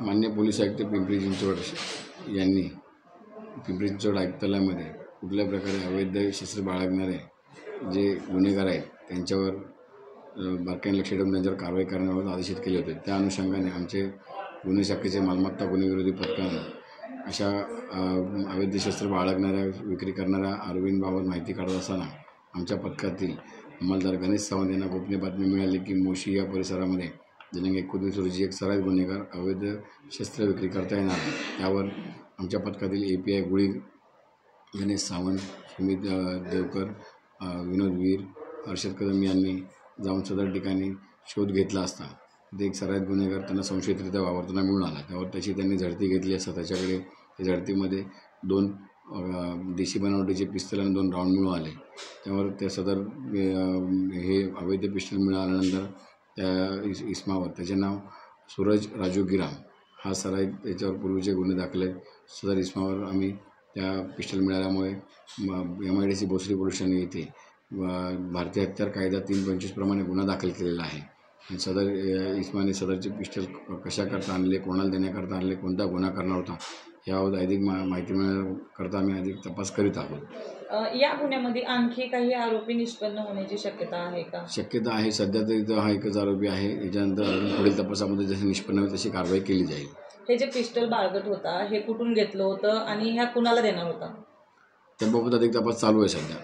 माननीय पोलीस आयुक्त पिंपरी चिंचवड यांनी पिंपरी चिंचवड आयुक्तालयामध्ये कुठल्या प्रकारे अवैध शस्त्र बाळगणारे जे गुन्हेगार आहेत त्यांच्यावर बारकाईने लक्ष ठेवून त्यांच्यावर कारवाई करण्याबाबत आदेशित केले होते। त्या अनुषंगाने आमचे गुन्हे शाखेचे मालमत्ता गुन्हे विरोधी पथकाने अशा अवैध शस्त्र बाळगणाऱ्या विक्री करणाऱ्या आरोपींबाबत माहिती काढत असताना आमच्या पथकातील अंमलदार गणेश सावंत यांना गोपनीय बातमी मिळाली की मोशी या परिसरामध्ये दिनांक 19 रोजी एक सराईत गुन्हेगार अवैध शस्त्र विक्री करता येणार। त्यावर आमच्या पथकातील API गुळी गणेश सावंत, सुमित देवकर, विनोद वीर, हर्षद कदम यांनी जाऊन सदर ठिकाणी शोध घेतला असता ते एक सराईत गुन्हेगार त्यांना संशयितरित्या वावरताना मिळून आला। त्यावर त्याची त्यांनी झडती घेतली असता त्याच्याकडे त्या झडतीमध्ये 2 देशी बनावटीचे पिस्तल आणि 2 राऊंड मिळून आले। त्यावर त्या सदर हे अवैध पिस्टल मिळाल्यानंतर त्या इसमावर त्याचे नाव सूरज राजू गिराम हा सराईत त्याच्यावर पूर्वीचे गुन्हे दाखल आहेत। सदर इसमावर आम्ही त्या पिस्टल मिळाल्यामुळे MIDC भोसरी पोलीस स्टेशन येथे भारतीय हत्यार कायदा 325 प्रमाणे गुन्हा दाखल केलेला आहे। आणि सदर इसमाने सदरचे पिस्टल कशा करता आणले, कोणाला देण्याकरता आणले, कोणता गुन्हा करणार होता याबाबत अधिक माहिती मिळण्याकरता आम्ही अधिक तपास करीत आहोत। या गुन्ह्यामध्ये आणखी काही आरोपी निष्पन्न होण्याची शक्यता आहे का? शक्यता आहे। सध्या तर इथं हा एकच आरोपी आहे। याच्यानंतर पुढील तपासामध्ये जसे निष्पन्न होईल तशी कारवाई केली जाईल। हे जे पिस्टल बाळगत होता हे कुठून घेतलं होतं आणि ह्या कुणाला देणार होता? त्याबाबत अधिक तपास चालू आहे सध्या।